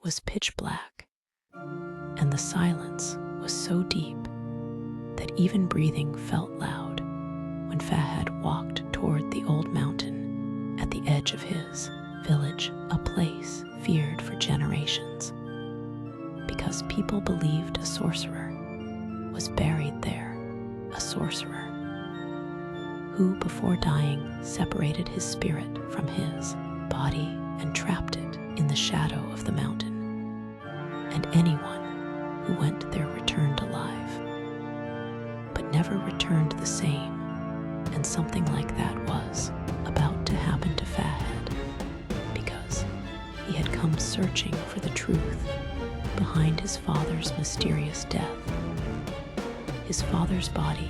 was pitch black, and the silence was so deep that even breathing felt loud when Fahad walked toward the old mountain at the edge of his village, a place feared for generations, because people believed a sorcerer was buried there, a sorcerer who, before dying, separated his spirit from his body and trapped it in the shadow of the mountain, and anyone who went there returned alive, but never returned the same. And something like that was about to happen to Fahad, because he had come searching for the truth behind his father's mysterious death. His father's body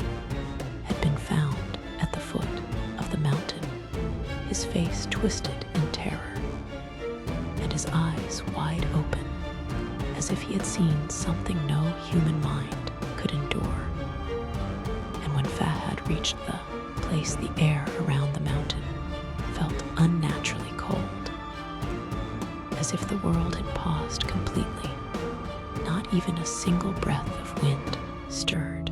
had been found at the foot of the mountain, his face twisted in terror, and his eyes wide open, as if he had seen something no human mind could endure. And when Fahad reached the place, the air around the mountain felt unnaturally cold, as if the world had paused completely. Not even a single breath of wind stirred.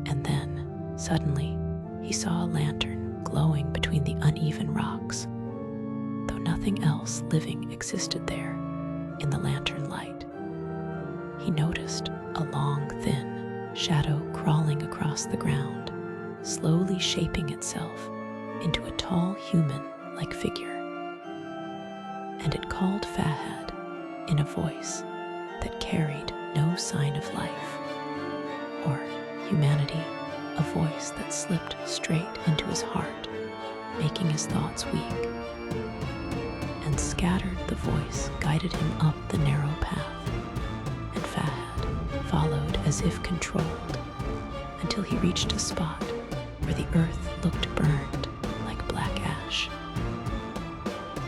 And then, suddenly, he saw a lantern glowing between the uneven rocks, though nothing else living existed there in the lantern light. He noticed a long, thin shadow crawling across the ground, slowly shaping itself into a tall human-like figure. And it called Fahad in a voice that carried no sign of life or humanity, a voice that slipped straight into his heart, making his thoughts weak. And scattered, the voice guided him up the narrow path, and Fahad followed as if controlled, until he reached a spot where the earth looked burned like black ash,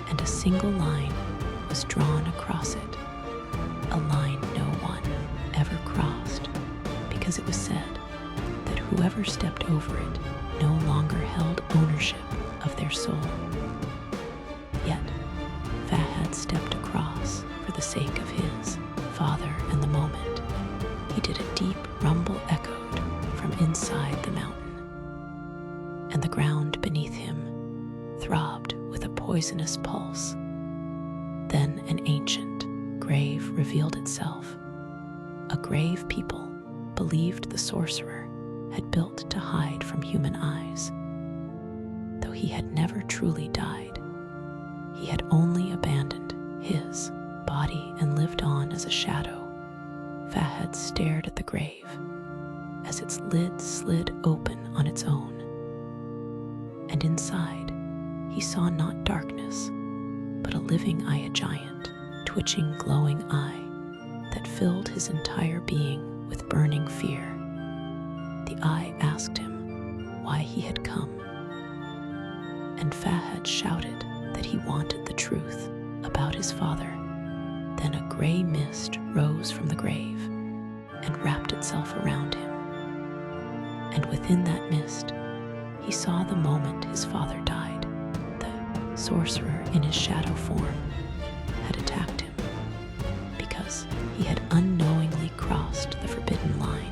and a single line was drawn across it, a line no one ever crossed, because it was said that whoever stepped over it no longer held ownership of their soul. Yet Fahad stepped across for the sake of his father, and the moment he did, a deep rumble echoed from inside the mountain, and the ground beneath him throbbed with a poisonous pulse. Then an ancient grave revealed itself, a grave people believed the sorcerer had built to hide from human eyes. Though he had never truly died, he had only abandoned his body and lived on as a shadow. Fahad stared at the grave as its lid slid open on its own, and inside he saw not darkness, but a living eye, a giant, twitching, glowing eye that filled his entire being with burning fear. The eye asked him why he had come, and Fahad shouted that he wanted the truth about his father. Then a gray mist rose from the grave and wrapped itself around him, and within that mist he saw the moment his father died. The sorcerer in his shadow form had attacked him because he had unknowingly crossed the forbidden line,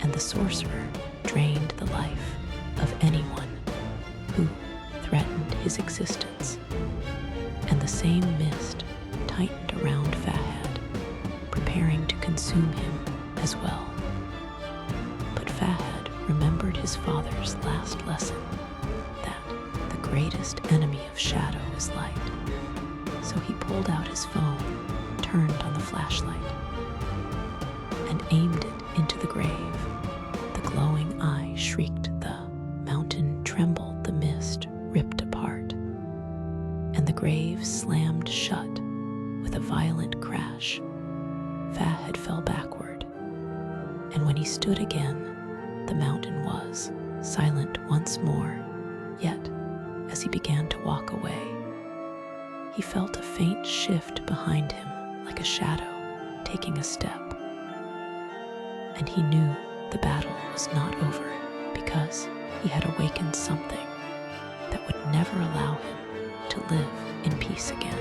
and the sorcerer drained the life of anyone who threatened his existence. And the same mist tightened around Fahad, preparing to consume him as well. But Fahad remembered his father's last lesson, that the greatest enemy of shadow is light. So he pulled out his phone, turned on the flashlight, and aimed it into the grave. The glowing eye shrieked, the mountain trembled, the mist ripped apart, and the grave slammed shut with a violent crash. Fahad fell backward, and when he stood again, the mountain was silent once more. Yet, as he began to walk away, he felt a faint shift behind him, like a shadow taking a step. And he knew the battle was not over, because he had awakened something that would never allow him to live in peace again.